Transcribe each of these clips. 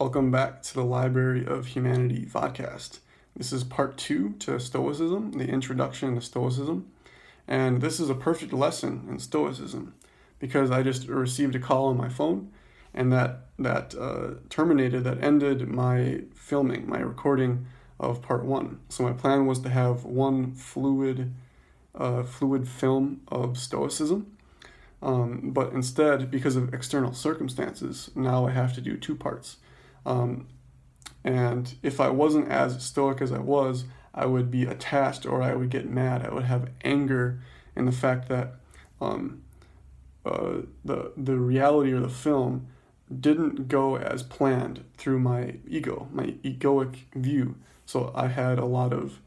Welcome back to the Library of Humanity Vodcast. This is part 2 to Stoicism, the introduction to Stoicism. And this is a perfect lesson in Stoicism because I just received a call on my phone and that ended my filming, my recording of part 1. So my plan was to have one fluid film of Stoicism. But instead, because of external circumstances, now I have to do 2 parts. And if I wasn't as stoic as I was, I would be attached or I would get mad. I would have anger in the fact that the reality or the film didn't go as planned through my ego, my egoic view. So I had a lot of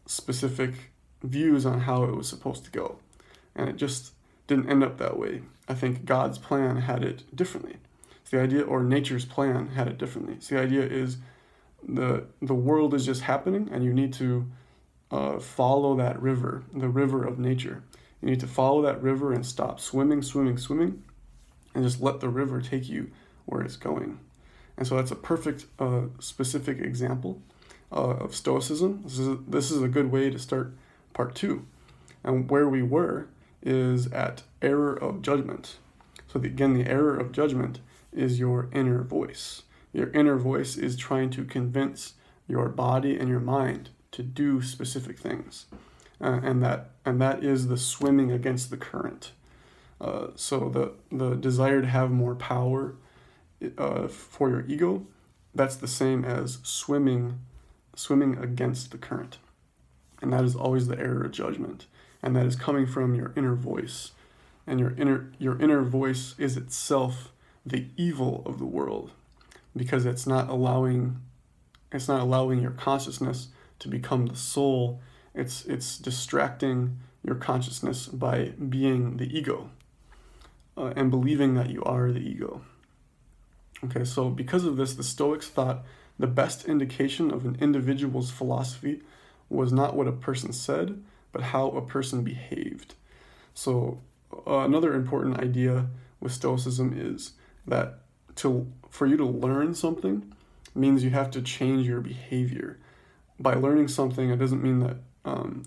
specific views on how it was supposed to go. And it just didn't end up that way. I think God's plan had it differently. So the idea, or nature's plan had it differently. So the idea is the world is just happening and you need to follow that river, the river of nature. You need to follow that river and stop swimming, and just let the river take you where it's going. And so that's a perfect specific example of Stoicism. This is a good way to start part 2. And where we were is at error of judgment. So again, the error of judgment is your inner voice. Your inner voice is trying to convince your body and your mind to do specific things, and that is the swimming against the current. So the desire to have more power for your ego, that's the same as swimming against the current, and that is always the error of judgment, and that is coming from your inner voice, and your inner voice is itself the evil of the world, because it's not allowing your consciousness to become the soul. It's distracting your consciousness by being the ego and believing that you are the ego. Okay, so because of this, the Stoics thought the best indication of an individual's philosophy was not what a person said, but how a person behaved. So another important idea with Stoicism is that for you to learn something means you have to change your behavior. By learning something, it doesn't mean that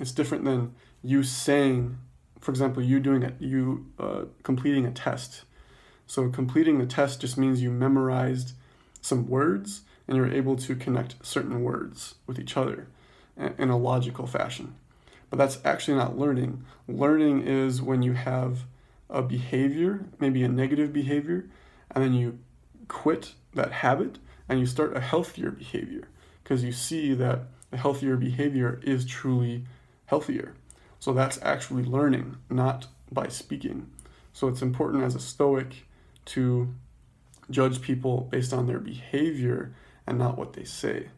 it's different than you saying, for example, you completing a test. So completing the test just means you memorized some words and you're able to connect certain words with each other in a logical fashion. But that's actually not learning. Learning is when you have a behavior, maybe a negative behavior, and then you quit that habit and you start a healthier behavior because you see that the healthier behavior is truly healthier. So that's actually learning, not by speaking. So it's important as a Stoic to judge people based on their behavior and not what they say.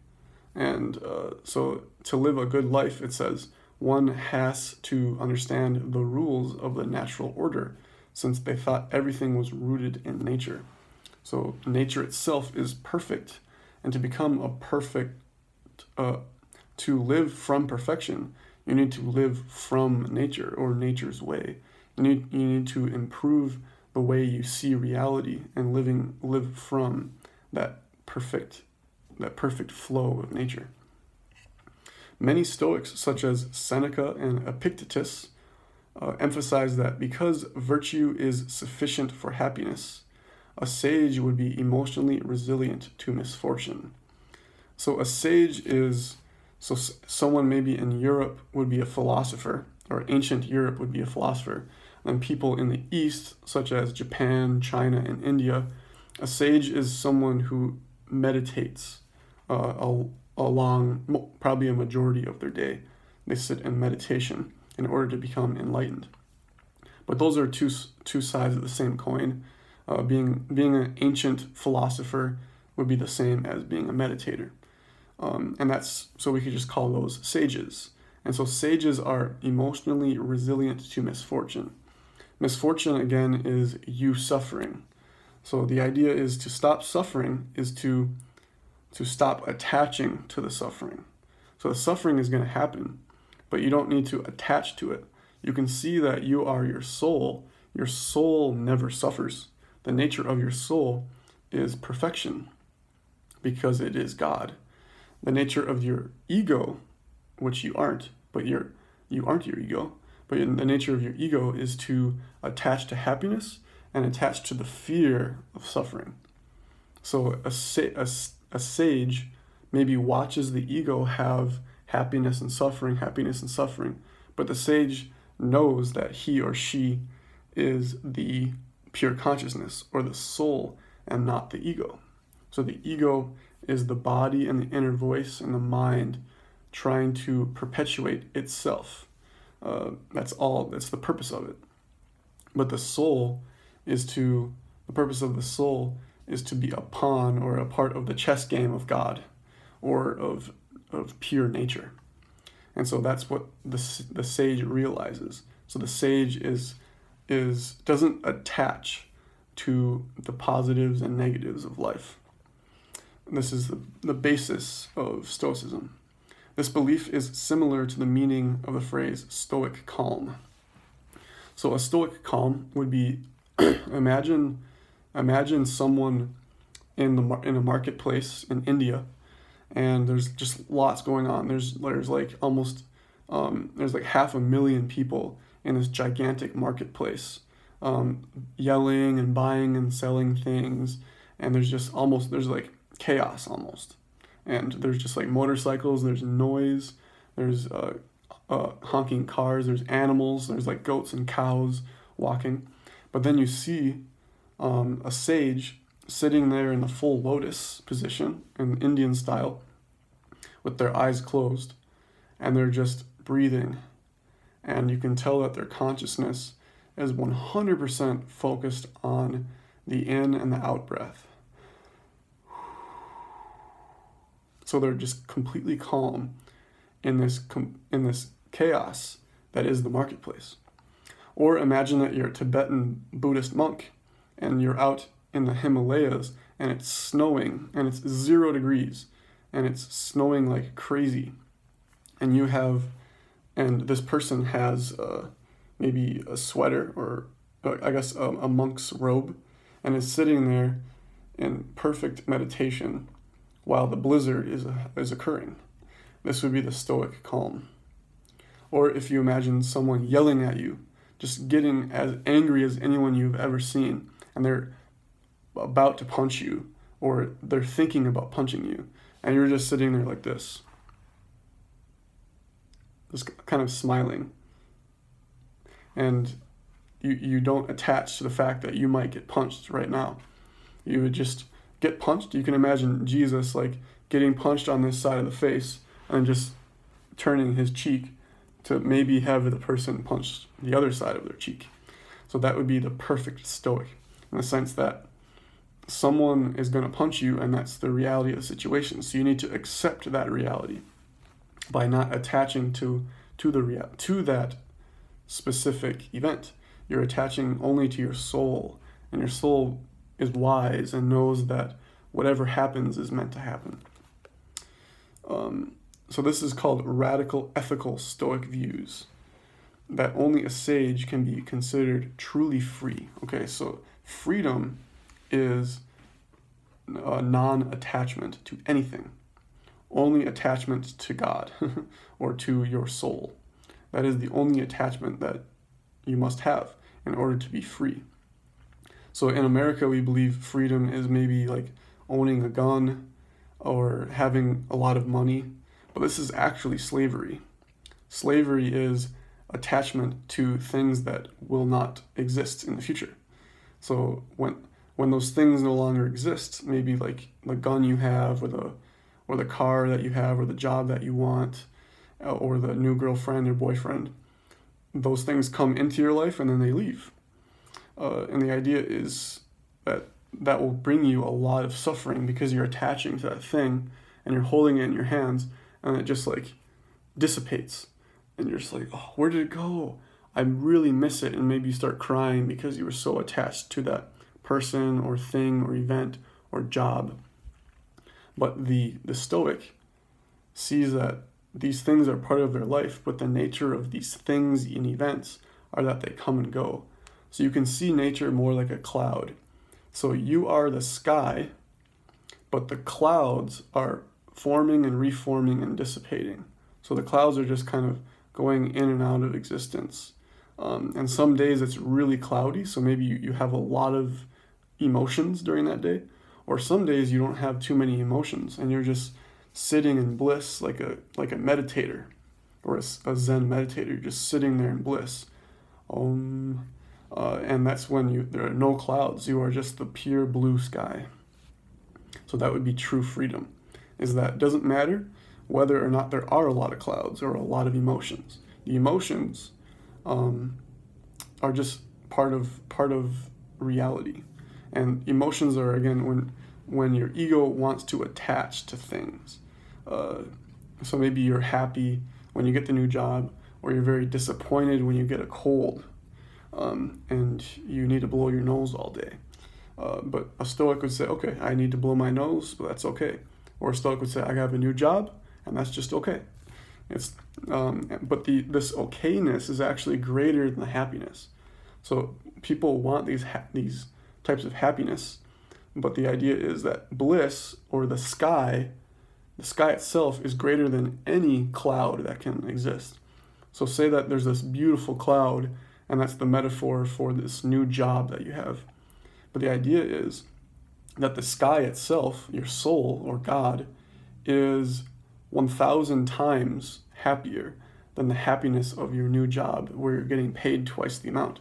And so to live a good life, it says, one has to understand the rules of the natural order, since they thought everything was rooted in nature. So nature itself is perfect, and to become a perfect, to live from perfection, you need to live from nature or nature's way. You need to improve the way you see reality and live from that perfect flow of nature. Many Stoics, such as Seneca and Epictetus, emphasize that because virtue is sufficient for happiness, a sage would be emotionally resilient to misfortune. So a sage is, someone maybe in Europe would be a philosopher, or ancient Europe would be a philosopher, and people in the East, such as Japan, China, and India, a sage is someone who meditates along probably a majority of their day. They sit in meditation in order to become enlightened. But those are two sides of the same coin. Being an ancient philosopher would be the same as being a meditator. And that's, so we could just call those sages. And so sages are emotionally resilient to misfortune. Misfortune, again, is you suffering. So the idea is to stop suffering is to stop attaching to the suffering. So the suffering is going to happen, but you don't need to attach to it. You can see that you are your soul. Your soul never suffers. The nature of your soul is perfection. because it is God. The nature of your ego, which you aren't, but you aren't your ego, but the nature of your ego is to attach to happiness and attach to the fear of suffering. So a sage maybe watches the ego have happiness and suffering, but the sage knows that he or she is the pure consciousness or the soul and not the ego. So the ego is the body and the inner voice and the mind trying to perpetuate itself. That's the purpose of it. But the purpose of the soul is to be a pawn or a part of the chess game of God or of pure nature. And so that's what the sage realizes. So the sage doesn't attach to the positives and negatives of life. This is the basis of Stoicism. This belief is similar to the meaning of the phrase stoic calm. So a stoic calm would be imagine someone in a marketplace in India, and there's just lots going on. There's like 500,000 people in this gigantic marketplace, yelling and buying and selling things, and there's like chaos almost. And there's just like motorcycles, there's noise, there's honking cars, there's animals, there's like goats and cows walking. But then you see a sage sitting there in the full lotus position in Indian style with their eyes closed, and they're just breathing. And you can tell that their consciousness is 100% focused on the in and the out breath. So they're just completely calm in this chaos that is the marketplace. Or imagine that you're a Tibetan Buddhist monk and you're out in the Himalayas and it's snowing and it's 0 degrees and it's snowing like crazy. And this person has maybe a sweater or I guess a monk's robe and is sitting there in perfect meditation while the blizzard is occurring. This would be the stoic calm. Or if you imagine someone yelling at you, just getting as angry as anyone you've ever seen, and they're about to punch you, or they're thinking about punching you, and you're just sitting there like this, just kind of smiling. And you don't attach to the fact that you might get punched right now. You would just get punched. You can imagine Jesus like getting punched on this side of the face and just turning his cheek to maybe have the person punch the other side of their cheek. So that would be the perfect stoic, in the sense that someone is going to punch you and that's the reality of the situation. So you need to accept that reality by not attaching to that specific event. You're attaching only to your soul, and your soul is wise and knows that whatever happens is meant to happen. So this is called radical ethical stoic views, that only a sage can be considered truly free. Okay, so freedom is non-attachment to anything, only attachment to God or to your soul. That is the only attachment that you must have in order to be free. So in America, we believe freedom is maybe like owning a gun or having a lot of money, but this is actually slavery. Slavery is attachment to things that will not exist in the future. So when those things no longer exist, maybe like the gun you have, or the car that you have, or the job that you want, or the new girlfriend or boyfriend, those things come into your life and then they leave. And the idea is that will bring you a lot of suffering because you're attaching to that thing and you're holding it in your hands, and it just like dissipates. And you're just like, oh, where did it go? I really miss it. And maybe you start crying because you were so attached to that person or thing or event or job. But the Stoic sees that these things are part of their life, but the nature of these things and events are that they come and go. So you can see nature more like a cloud. So you are the sky, but the clouds are forming and reforming and dissipating. So the clouds are just kind of going in and out of existence. And some days it's really cloudy, so maybe you have a lot of emotions during that day, or some days you don't have too many emotions and you're just sitting in bliss like a meditator or a Zen meditator. You're just sitting there in bliss. And that's when there are no clouds. You are just the pure blue sky. So that would be true freedom, is that it doesn't matter whether or not there are a lot of clouds or a lot of emotions. The emotions are just part of reality. And emotions are, again, when your ego wants to attach to things. So maybe you're happy when you get the new job, or you're very disappointed when you get a cold, and you need to blow your nose all day. But a Stoic would say, okay, I need to blow my nose, but that's okay. Or a Stoic would say, I have a new job, and that's just okay. But this okayness is actually greater than the happiness. So people want these types of happiness, but the idea is that bliss, or the sky itself, is greater than any cloud that can exist. So say that there's this beautiful cloud, and that's the metaphor for this new job that you have. But the idea is that the sky itself, your soul or God, is 1,000 times happier than the happiness of your new job where you're getting paid twice the amount.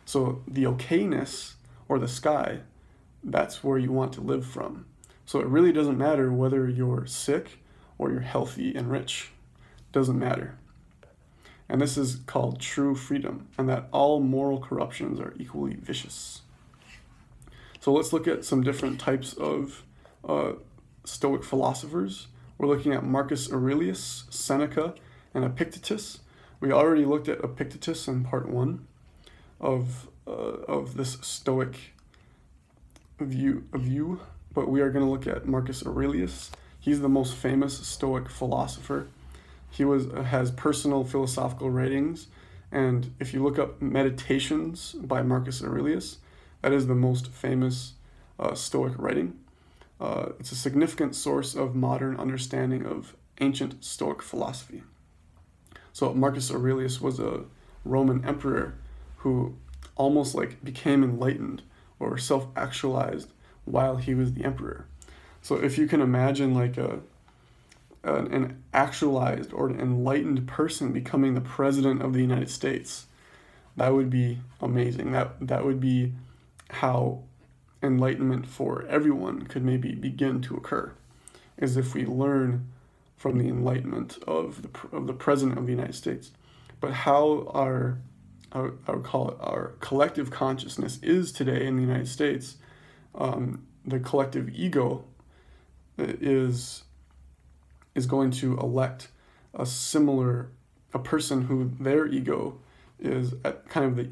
So the okayness, or the sky, that's where you want to live from. So it really doesn't matter whether you're sick or you're healthy and rich. It doesn't matter. And this is called true freedom, and that all moral corruptions are equally vicious. So let's look at some different types of Stoic philosophers. We're looking at Marcus Aurelius, Seneca, and Epictetus. We already looked at Epictetus in part 1 of this Stoic view, but we are going to look at Marcus Aurelius. He's the most famous Stoic philosopher. He has personal philosophical writings, and if you look up Meditations by Marcus Aurelius, that is the most famous Stoic writing. It's a significant source of modern understanding of ancient Stoic philosophy. So Marcus Aurelius was a Roman emperor who almost became enlightened or self-actualized while he was the emperor. So if you can imagine an actualized or an enlightened person becoming the president of the United States, that would be amazing. That would be how enlightenment for everyone could maybe begin to occur, is if we learn from the enlightenment of the president of the United States. But how I would call it our collective consciousness is today in the United States, the collective ego is going to elect a person who their ego is at kind of the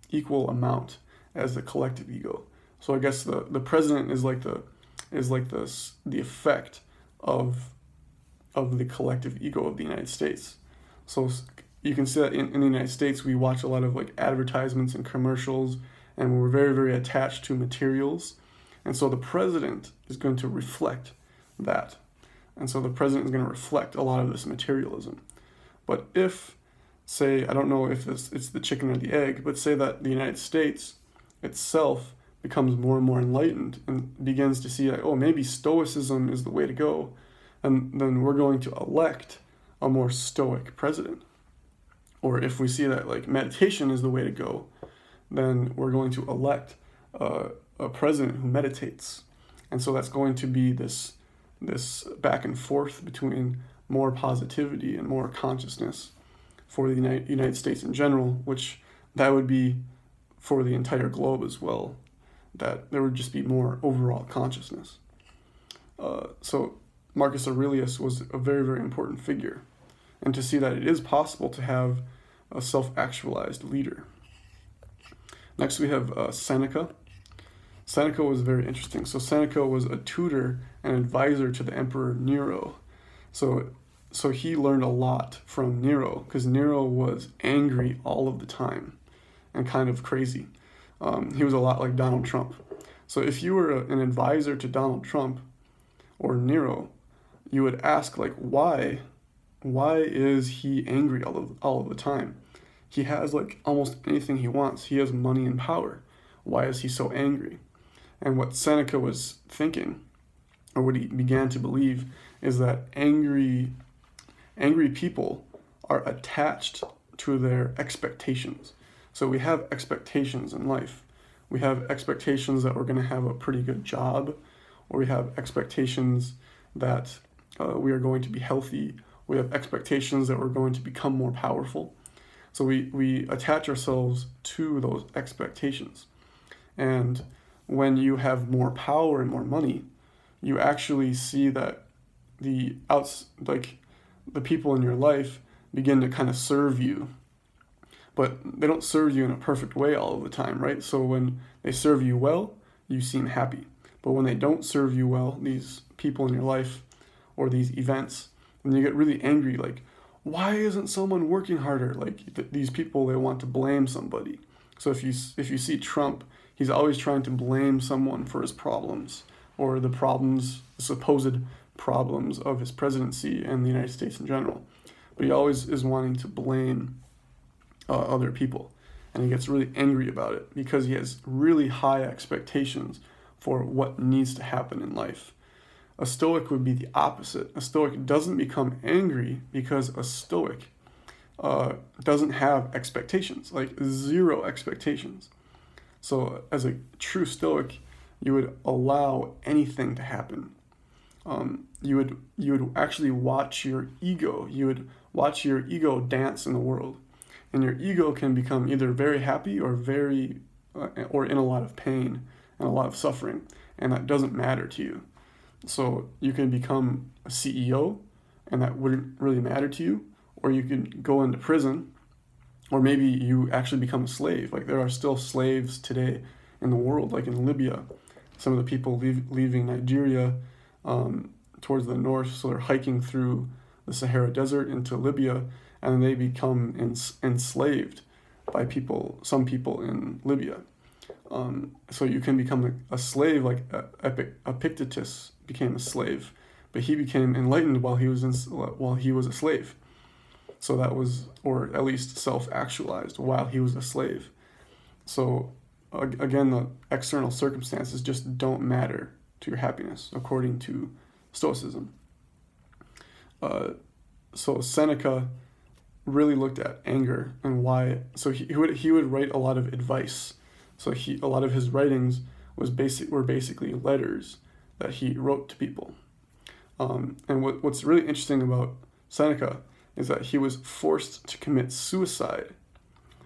equal amount as the collective ego. So I guess the president is like the effect of the collective ego of the United States. So you can see that in the United States, we watch a lot of advertisements and commercials, and we're very, very attached to materials. And so the president is going to reflect that. And so the president is going to reflect a lot of this materialism. But if, say, I don't know if it's the chicken or the egg, but say that the United States itself becomes more and more enlightened and begins to see maybe Stoicism is the way to go, and then we're going to elect a more Stoic president. Or if we see that meditation is the way to go, then we're going to elect a president who meditates. And so that's going to be this back and forth between more positivity and more consciousness for the United States in general, which that would be for the entire globe as well, that there would just be more overall consciousness. So Marcus Aurelius was a very, very important figure, and to see that it is possible to have a self-actualized leader. Next we have Seneca. Seneca was very interesting. So Seneca was a tutor and advisor to the Emperor Nero. So he learned a lot from Nero, because Nero was angry all of the time and kind of crazy. He was a lot like Donald Trump. So if you were an advisor to Donald Trump or Nero, you would ask, like, why? Why is he angry all of the time? He has like almost anything he wants. He has money and power. Why is he so angry? And what Seneca was thinking, or what he began to believe, is that angry people are attached to their expectations. So we have expectations in life. We have expectations that we're going to have a pretty good job, or we have expectations that we are going to be healthy. We have expectations that we're going to become more powerful. So we attach ourselves to those expectations. And when you have more power and more money, you actually see that the people in your life begin to kind of serve you. But they don't serve you in a perfect way all of the time, right? So when they serve you well, you seem happy. But when they don't serve you well, these people in your life or these events, and you get really angry, like, why isn't someone working harder? Like these people, they want to blame somebody. So if you see Trump, he's always trying to blame someone for his problems, or the supposed problems of his presidency and the United States in general. But he always is wanting to blame other people, and he gets really angry about it because he has really high expectations for what needs to happen in life. A Stoic would be the opposite. A Stoic doesn't become angry because a Stoic doesn't have expectations, like zero expectations. So as a true Stoic, you would allow anything to happen. You would actually watch your ego. You would watch your ego dance in the world, and your ego can become either very happy or or in a lot of pain and a lot of suffering, and that doesn't matter to you. So you can become a CEO, and that wouldn't really matter to you, or you could go into prison, or maybe you actually become a slave. Like there are still slaves today in the world, like in Libya. Some of the people leaving Nigeria towards the north, so they're hiking through the Sahara Desert into Libya, and they become enslaved by some people in Libya. So you can become a slave, like Epictetus became a slave, but he became enlightened while he was a slave. So that was, or at least self-actualized while he was a slave. So again, the external circumstances just don't matter to your happiness, according to Stoicism. So Seneca really looked at anger and why. So he would write a lot of advice. So a lot of his writings were basically letters that he wrote to people. And what's really interesting about Seneca is that he was forced to commit suicide.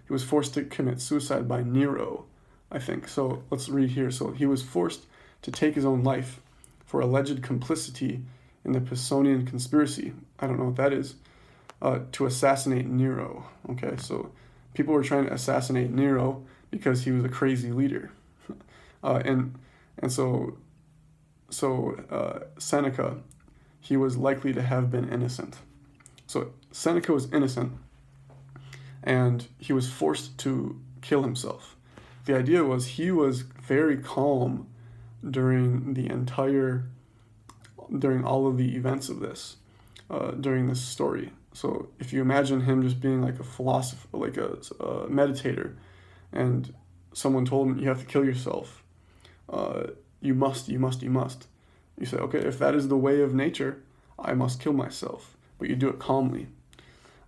He was forced to commit suicide by Nero, I think. So let's read here. So he was forced to take his own life for alleged complicity in the Pisonian conspiracy. I don't know what that is. To assassinate Nero. Okay, so people were trying to assassinate Nero because he was a crazy leader. And so Seneca, he was likely to have been innocent. So Seneca was innocent, and he was forced to kill himself. The idea was he was very calm during all of the events of this, during this story. So if you imagine him just being like a philosopher, like a meditator, and someone told him, you have to kill yourself. You must. You say, okay, if that is the way of nature, I must kill myself. But you do it calmly.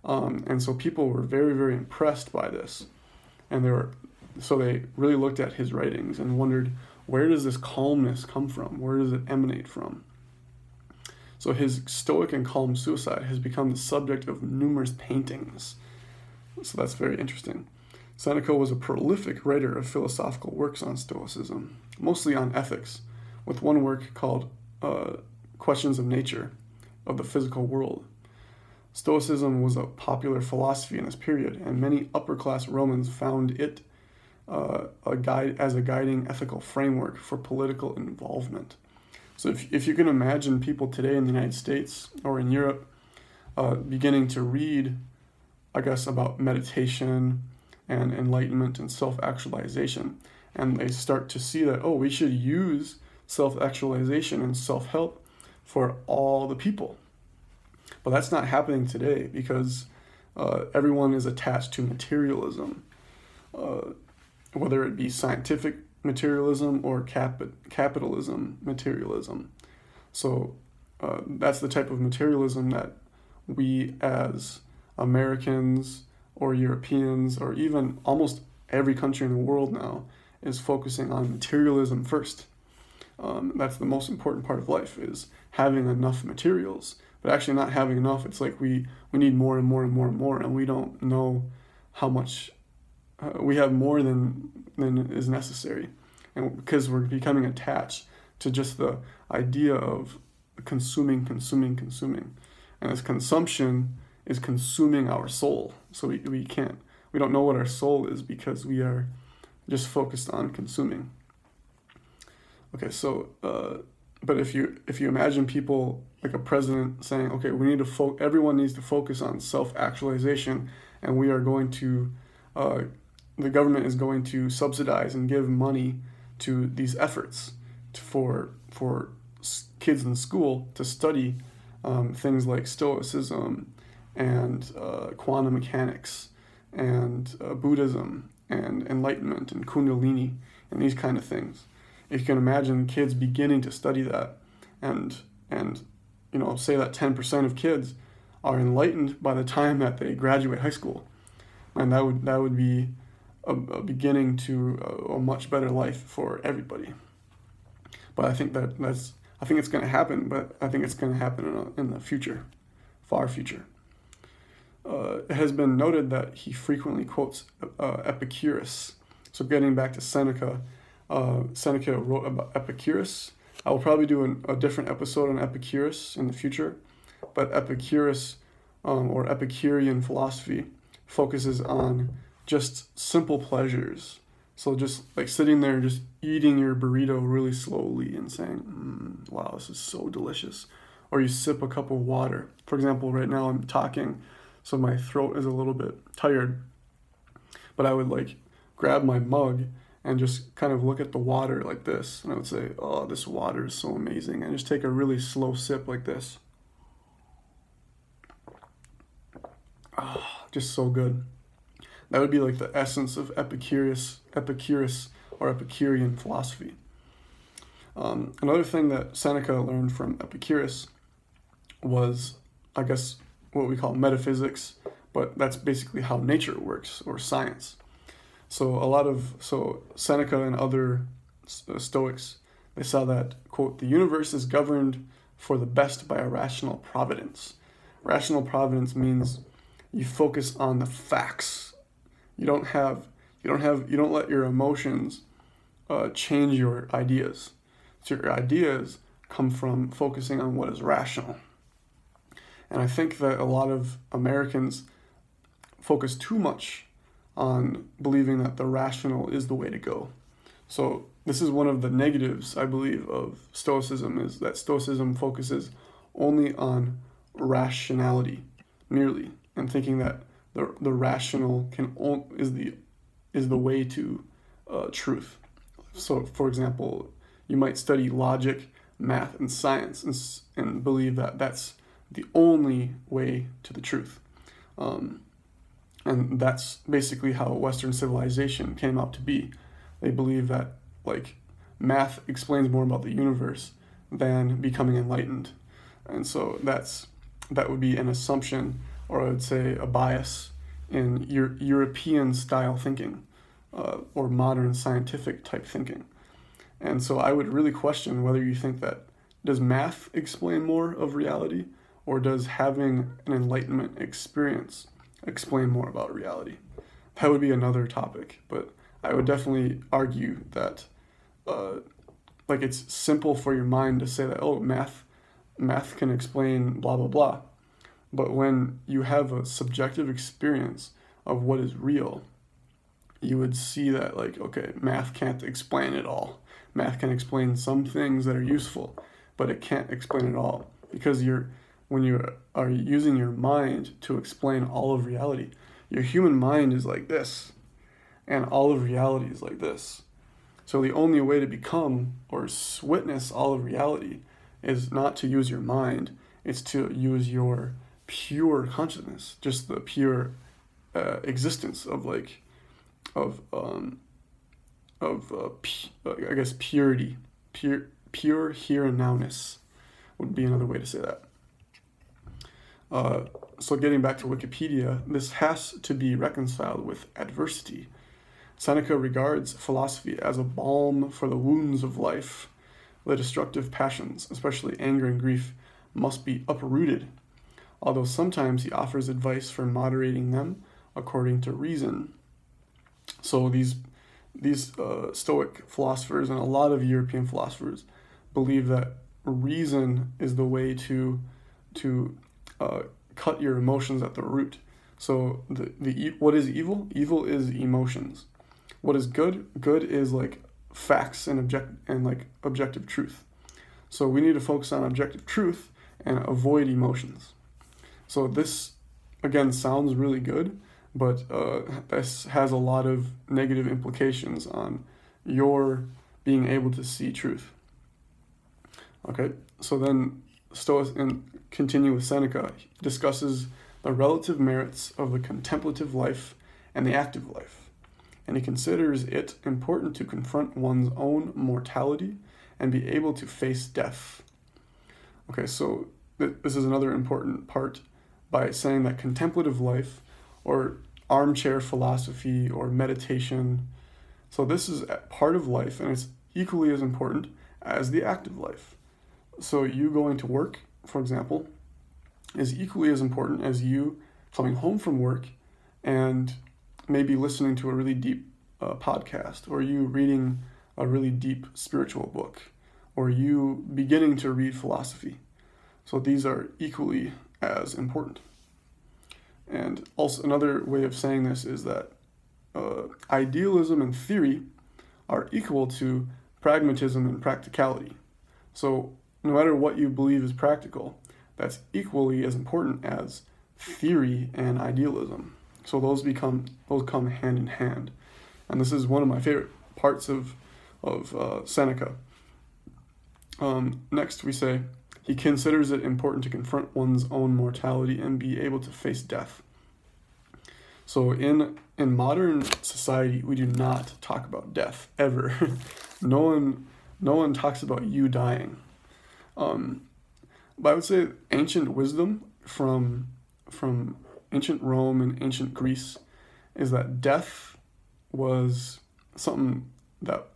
And so people were very, very impressed by this. And they really looked at his writings and wondered, where does this calmness come from? Where does it emanate from? So his stoic and calm suicide has become the subject of numerous paintings. So that's very interesting. Seneca was a prolific writer of philosophical works on Stoicism, mostly on ethics, with one work called Questions of Nature, of the Physical World. Stoicism was a popular philosophy in this period, and many upper-class Romans found it as a guiding ethical framework for political involvement. So if you can imagine people today in the United States or in Europe beginning to read, I guess, about meditation and enlightenment and self-actualization, and they start to see that, oh, we should use self-actualization and self-help for all the people. But that's not happening today because everyone is attached to materialism, whether it be scientific materialism or capitalism materialism. So that's the type of materialism that we as Americans or Europeans or even almost every country in the world now is focusing on materialism first. That's the most important part of life, is having enough materials, but actually not having enough. It's like we need more and more and more and more, and we don't know how much we have more than is necessary. And because we're becoming attached to just the idea of consuming. And this consumption is consuming our soul. So we don't know what our soul is because we are just focused on consuming. Okay, so but if you imagine people like a president saying, okay, we need to everyone needs to focus on self-actualization, and we are going to the government is going to subsidize and give money to these efforts for kids in school to study things like Stoicism and quantum mechanics and Buddhism and Enlightenment and Kundalini and these kind of things. If you can imagine kids beginning to study that, and say that 10% of kids are enlightened by the time that they graduate high school, and that would be a beginning to a much better life for everybody. But I think it's going to happen, but I think it's going to happen in the future, far future. It has been noted that he frequently quotes Epicurus. So getting back to Seneca, Seneca wrote about Epicurus. I will probably do a different episode on Epicurus in the future, but Epicurus or Epicurean philosophy focuses on just simple pleasures. So just like sitting there, just eating your burrito really slowly and saying, wow, this is so delicious. Or you sip a cup of water. For example, right now I'm talking, so my throat is a little bit tired, but I would like grab my mug and just kind of look at the water like this. And I would say, oh, this water is so amazing. And just take a really slow sip like this. Oh, just so good. That would be like the essence of Epicurus or Epicurean philosophy. Another thing that Seneca learned from Epicurus was, I guess, what we call metaphysics, but that's basically how nature works, or science. So Seneca and other Stoics, they saw that, quote, the universe is governed for the best by a rational providence. Rational providence means you focus on the facts. You don't let your emotions change your ideas. So your ideas come from focusing on what is rational. And I think that a lot of Americans focus too much on believing that the rational is the way to go. So this is one of the negatives, I believe, of Stoicism, is that Stoicism focuses only on rationality merely, and thinking that the rational is the way to truth. So, for example, you might study logic, math, and science and believe that that's the only way to the truth. And that's basically how Western civilization came out to be. They believe that like math explains more about the universe than becoming enlightened. And so that would be an assumption, or I would say a bias in European style thinking, or modern scientific type thinking. And so I would really question whether you think that, does math explain more of reality, or does having an enlightenment experience explain more about reality? That would be another topic, but I would definitely argue that like it's simple for your mind to say that, oh, math can explain blah blah blah. But when you have a subjective experience of what is real, you would see that, like, okay, math can't explain it all. Math can explain some things that are useful, but it can't explain it all, because when you are using your mind to explain all of reality, your human mind is like this, and all of reality is like this. So the only way to become or witness all of reality is not to use your mind, it's to use your pure consciousness, just the pure existence of I guess purity, pure here and nowness would be another way to say that. So getting back to Wikipedia, this has to be reconciled with adversity. Seneca regards philosophy as a balm for the wounds of life. The destructive passions, especially anger and grief, must be uprooted, although sometimes he offers advice for moderating them according to reason. So these Stoic philosophers and a lot of European philosophers believe that reason is the way to cut your emotions at the root. So what is evil? Evil is emotions. What is good? Good is like facts and objective truth. So we need to focus on objective truth and avoid emotions. So this again sounds really good, but this has a lot of negative implications on your being able to see truth. Okay, so then and continue with Seneca, he discusses the relative merits of the contemplative life and the active life. And he considers it important to confront one's own mortality and be able to face death. Okay, so this is another important part by saying that contemplative life or armchair philosophy or meditation, so this is part of life and it's equally as important as the active life. So you going to work, for example, is equally as important as you coming home from work and maybe listening to a really deep podcast, or you reading a really deep spiritual book, or you beginning to read philosophy. So these are equally as important. And also another way of saying this is that idealism and theory are equal to pragmatism and practicality. So no matter what you believe is practical, that's equally as important as theory and idealism. So those come hand in hand. And this is one of my favorite parts of Seneca. Next we say, he considers it important to confront one's own mortality and be able to face death. So in modern society, we do not talk about death, ever. No one talks about you dying. But I would say ancient wisdom from ancient Rome and ancient Greece is that death was something that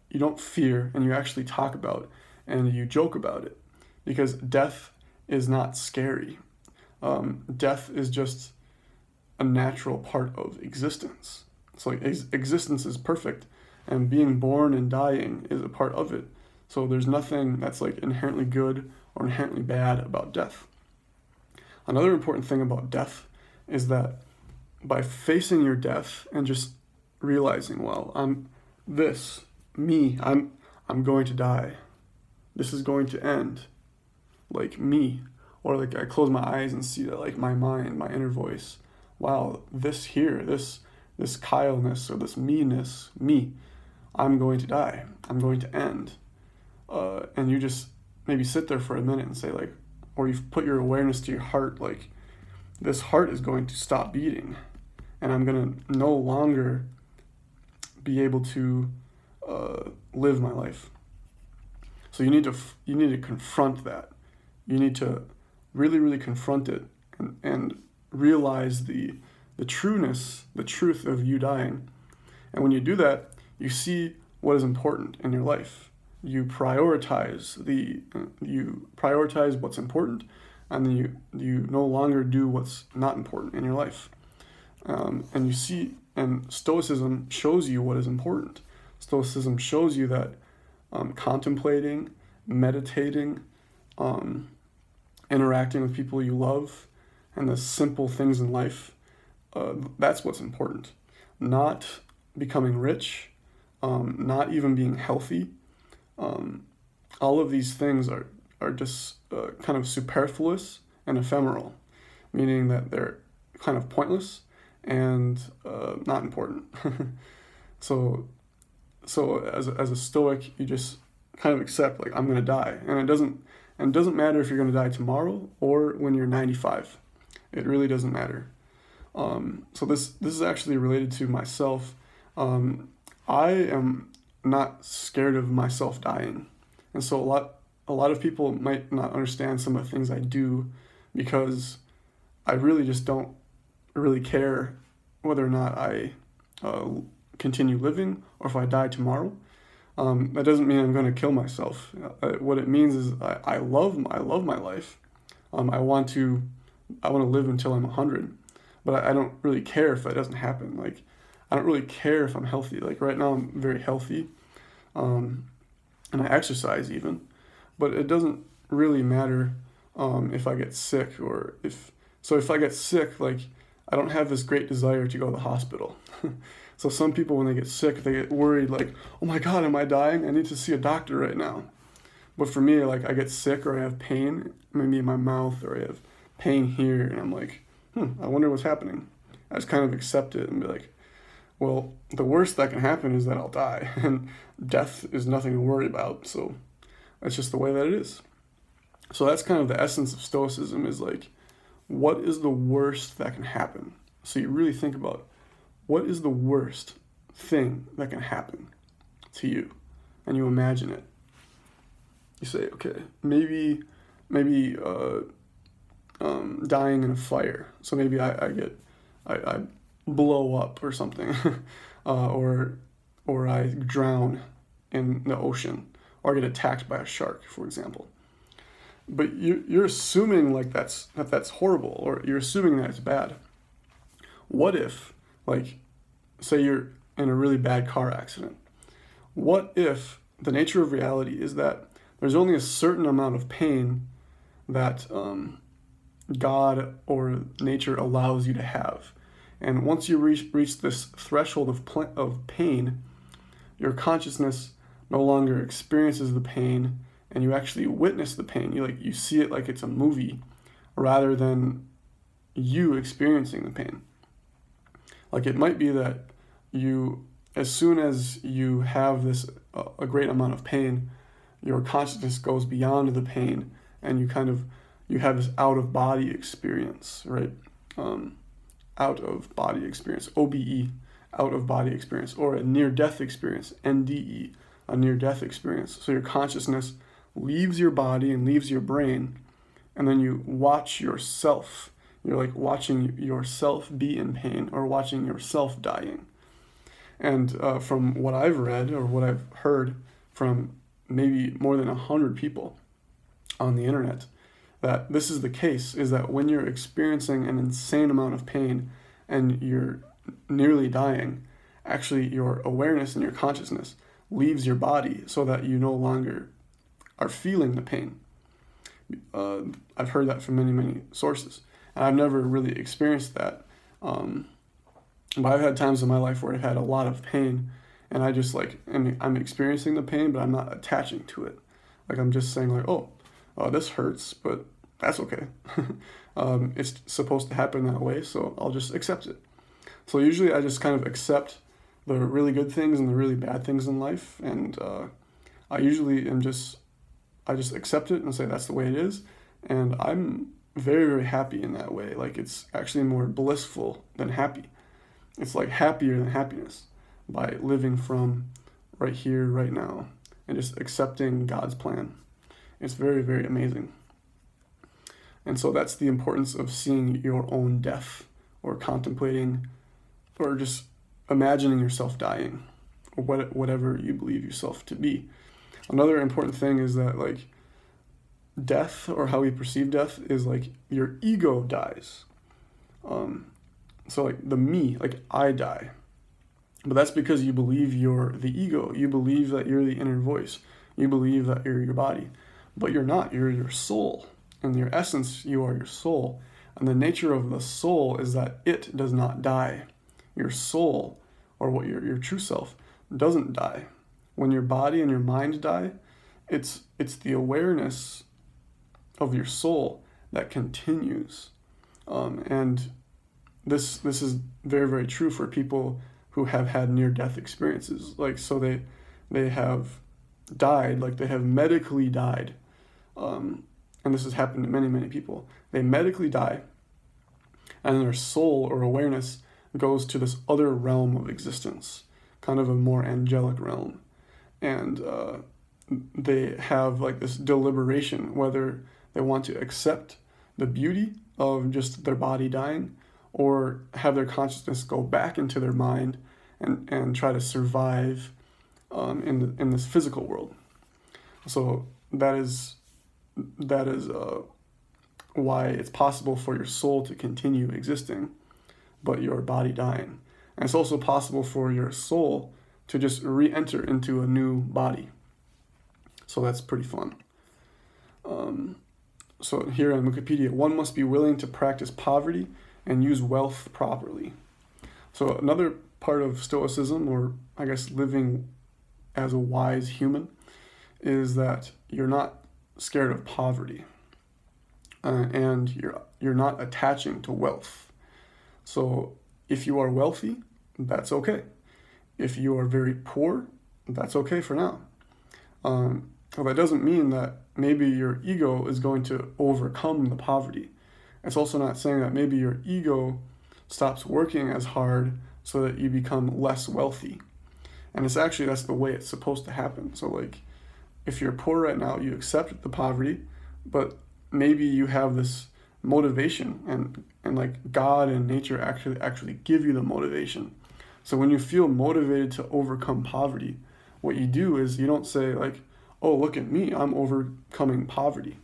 you don't fear and you actually talk about and you joke about it, because death is not scary. Death is just a natural part of existence. So existence is perfect, and being born and dying is a part of it. So there's nothing that's like inherently good or inherently bad about death. Another important thing about death is that by facing your death and just realizing, well, I'm going to die. This is going to end. Like me. Or like I close my eyes and see that, like my mind, my inner voice, wow, this Kyle-ness or this me-ness, me, I'm going to die. I'm going to end. And you just maybe sit there for a minute and say, like, or you put your awareness to your heart, like, this heart is going to stop beating, and I'm going to no longer be able to live my life. So you need to confront that. You need to really, really confront it and realize the truth of you dying. And when you do that, you see what is important in your life. You prioritize what's important, and then you no longer do what's not important in your life. And you see, and Stoicism shows you what is important. Stoicism shows you that contemplating, meditating, interacting with people you love, and the simple things in life, that's what's important. Not becoming rich, not even being healthy. All of these things are just kind of superfluous and ephemeral, meaning that they're kind of pointless and not important. So so as a Stoic, you just kind of accept, like, I'm going to die. And it doesn't matter if you're going to die tomorrow or when you're 95. It really doesn't matter. So this is actually related to myself. I am not scared of myself dying. And so a lot of people might not understand some of the things I do, because I really just don't really care whether or not I continue living or if I die tomorrow. That doesn't mean I'm going to kill myself. What it means is I love my life. I want to live until I'm 100, but I don't really care if that doesn't happen. Like, I don't really care if I'm healthy. Like, right now I'm very healthy, and I exercise even, but it doesn't really matter if I get sick, or if I get sick, like, I don't have this great desire to go to the hospital. So some people, when they get sick, they get worried, like, oh my God, am I dying? I need to see a doctor right now. But for me, like, I get sick or I have pain, maybe in my mouth, or I have pain here, and I'm like, I wonder what's happening. I just kind of accept it and be like, well, the worst that can happen is that I'll die, and death is nothing to worry about, so that's just the way that it is. So that's kind of the essence of Stoicism, is like, what is the worst that can happen? So you really think about, what is the worst thing that can happen to you? And you imagine it. You say, okay, maybe dying in a fire. So maybe I blow up or something, or I drown in the ocean, or I get attacked by a shark, for example. But you're assuming, like, that's horrible, or you're assuming that it's bad. What if, like, say you're in a really bad car accident? What if the nature of reality is that there's only a certain amount of pain that God or nature allows you to have? And once you reach this threshold of pain, your consciousness no longer experiences the pain, and you actually witness the pain. You see it like it's a movie, rather than you experiencing the pain. Like, it might be that as soon as you have a great amount of pain, your consciousness goes beyond the pain, and you have this out-of-body experience, right? Out-of-body experience, OBE, out-of-body experience, or a near-death experience, NDE, a near-death experience. So your consciousness leaves your body and leaves your brain, and then you watch yourself. You're like watching yourself be in pain, or watching yourself dying. And from what I've read, or what I've heard from maybe more than 100 people on the internet, that this is the case, is that when you're experiencing an insane amount of pain and you're nearly dying, actually your awareness and your consciousness leaves your body, so that you no longer are feeling the pain. I've heard that from many, many sources, and I've never really experienced that. But I've had times in my life where I've had a lot of pain, and I'm experiencing the pain, but I'm not attaching to it. Like, I'm just saying, like, oh, this hurts, but that's okay. It's supposed to happen that way, so I'll just accept it. So usually I just kind of accept the really good things and the really bad things in life, and I just accept it and say that's the way it is, and I'm very, very happy in that way. Like, it's actually more blissful than happy. It's like happier than happiness, by living from right here, right now, and just accepting God's plan. It's very, very amazing. And so that's the importance of seeing your own death, or contemplating, or just imagining yourself dying, or whatever you believe yourself to be. Another important thing is that, like, death, or how we perceive death, is like your ego dies. So like the me, like I die. But that's because you believe you're the ego. You believe that you're the inner voice. You believe that you're your body. But you're not. You're your soul. In your essence, you are your soul. And the nature of the soul is that it does not die. Your soul, or what your true self, doesn't die. When your body and your mind die, it's the awareness of your soul that continues. And this is very, very true for people who have had near-death experiences. Like, so they have died, like they have medically died, and this has happened to many, many people. They medically die, and their soul or awareness goes to this other realm of existence, kind of a more angelic realm. And they have like this deliberation whether they want to accept the beauty of just their body dying, or have their consciousness go back into their mind and try to survive in this physical world. So that is why it's possible for your soul to continue existing, but your body dying. And it's also possible for your soul to just re-enter into a new body. So that's pretty fun. So here on Wikipedia, one must be willing to practice poverty and use wealth properly. So another part of Stoicism, or I guess living as a wise human, is that you're not scared of poverty, and you're not attaching to wealth. So if you are wealthy, that's okay. If you are very poor, that's okay for now. Well, that doesn't mean that maybe your ego is going to overcome the poverty. It's also not saying that maybe your ego stops working as hard so that you become less wealthy. And that's the way it's supposed to happen. So like, if you're poor right now, you accept the poverty, but maybe you have this motivation, and like God and nature actually give you the motivation. So when you feel motivated to overcome poverty, what you do is you don't say like, oh, look at me, I'm overcoming poverty.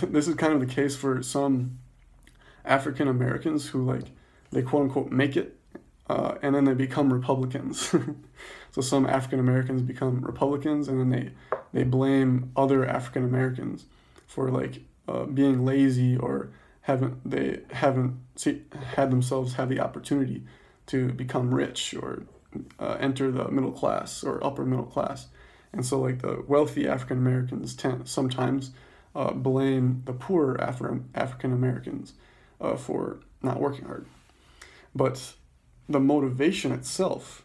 This is kind of the case for some African Americans who like, they quote unquote make it, and then they become Republicans. So some African Americans become Republicans, and then they blame other African Americans for like being lazy, or haven't had themselves have the opportunity to become rich or enter the middle class or upper middle class. And so like the wealthy African Americans sometimes blame the poorer African Americans for not working hard. But the motivation itself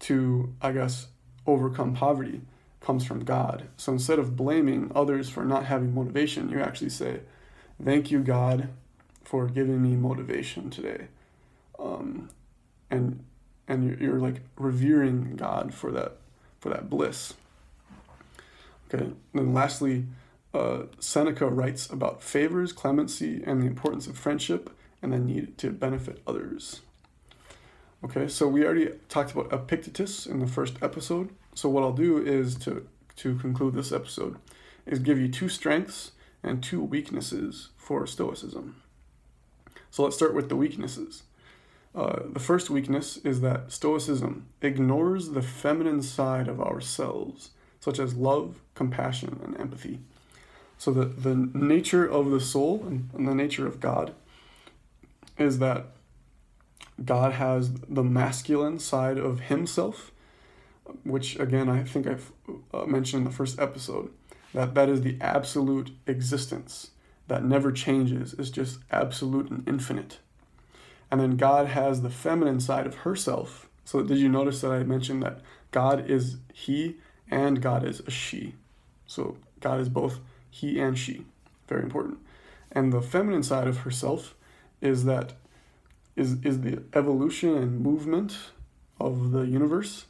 to, I guess, overcome poverty comes from God. So instead of blaming others for not having motivation, you actually say, thank you, God, for giving me motivation today. And you're like revering God for that bliss. Okay, then lastly, Seneca writes about favors, clemency, and the importance of friendship, and the need to benefit others. Okay, so we already talked about Epictetus in the first episode. So what I'll do is to conclude this episode is give you 2 strengths and 2 weaknesses for Stoicism. So let's start with the weaknesses. The first weakness is that Stoicism ignores the feminine side of ourselves, such as love, compassion, and empathy. So the nature of the soul and the nature of God is that God has the masculine side of himself, which again, I think I've mentioned in the first episode, that is the absolute existence that never changes, is just absolute and infinite. And then God has the feminine side of herself. So did you notice that I mentioned that God is he and God is a she? So God is both he and she. Very important. And the feminine side of herself is the evolution and movement of the universe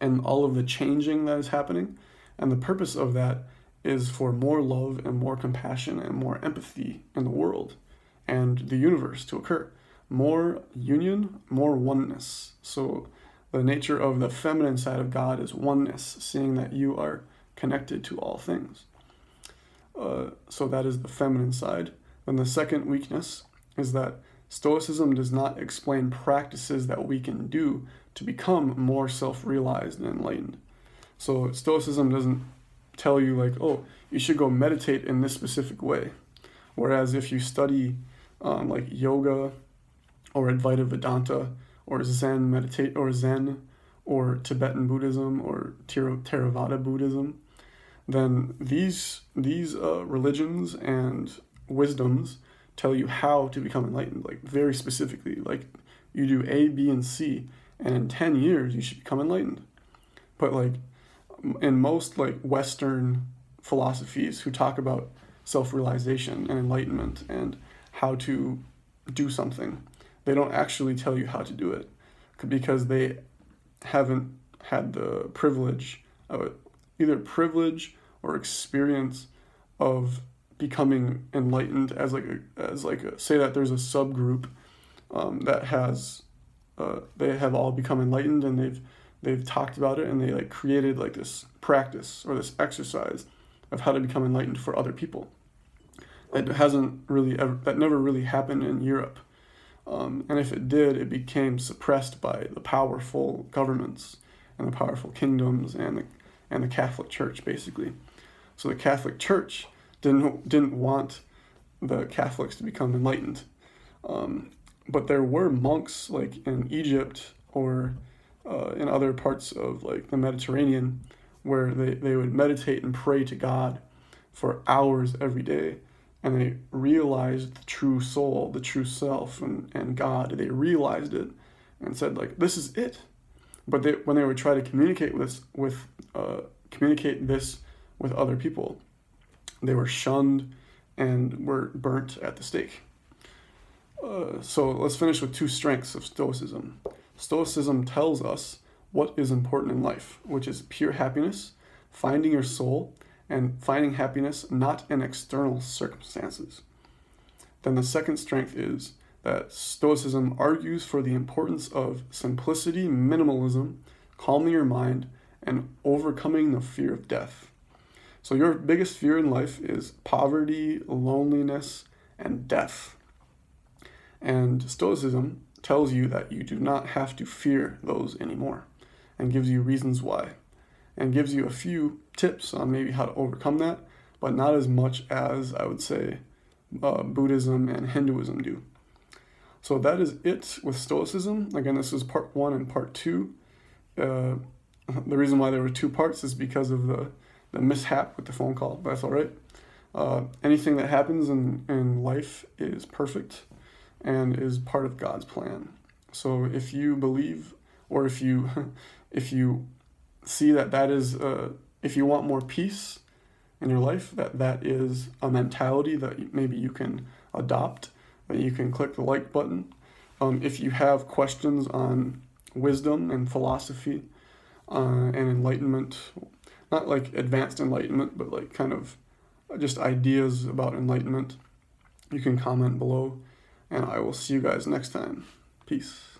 and all of the changing that is happening. And the purpose of that is for more love and more compassion and more empathy in the world and the universe to occur. More union, more oneness. So the nature of the feminine side of God is oneness, seeing that you are connected to all things. So that is the feminine side. Then the second weakness is that Stoicism does not explain practices that we can do to become more self-realized and enlightened. So Stoicism doesn't tell you like, oh, you should go meditate in this specific way. Whereas if you study like yoga or Advaita Vedanta or Zen or Tibetan Buddhism or Theravada Buddhism, then these religions and wisdoms tell you how to become enlightened, like very specifically, like you do A, B, and C, and in 10 years you should become enlightened. But like in most like Western philosophies who talk about self-realization and enlightenment and how to do something, they don't actually tell you how to do it because they haven't had the privilege of either privilege or experience of becoming enlightened as like a say that there's a subgroup that has they have all become enlightened, and they've talked about it, and they like created like this practice or this exercise of how to become enlightened for other people. That never really happened in Europe. And if it did, it became suppressed by the powerful governments and the powerful kingdoms and the Catholic Church, basically. So the Catholic Church didn't want the Catholics to become enlightened. But there were monks like in Egypt or in other parts of like the Mediterranean where they would meditate and pray to God for hours every day. And they realized the true soul, the true self, and God. They realized it and said, like, this is it. But when they would try to communicate this with other people, they were shunned and were burnt at the stake. So let's finish with two strengths of Stoicism. Stoicism tells us what is important in life, which is pure happiness, finding your soul, and finding happiness not in external circumstances. Then the second strength is that Stoicism argues for the importance of simplicity, minimalism, calming your mind, and overcoming the fear of death. So your biggest fear in life is poverty, loneliness, and death. And Stoicism tells you that you do not have to fear those anymore, and gives you reasons why, and gives you a few tips on maybe how to overcome that, but not as much as I would say Buddhism and Hinduism do. So that is it with Stoicism. Again, this is part 1 and part 2. The reason why there were 2 parts is because of the mishap with the phone call, but that's all right. Anything that happens in life is perfect and is part of God's plan. So if you believe, or if you see that is if you want more peace in your life, that is a mentality that maybe you can adopt, that you can click the like button. If you have questions on wisdom and philosophy and enlightenment, not like advanced enlightenment, but like kind of just ideas about enlightenment, you can comment below, and I will see you guys next time. Peace.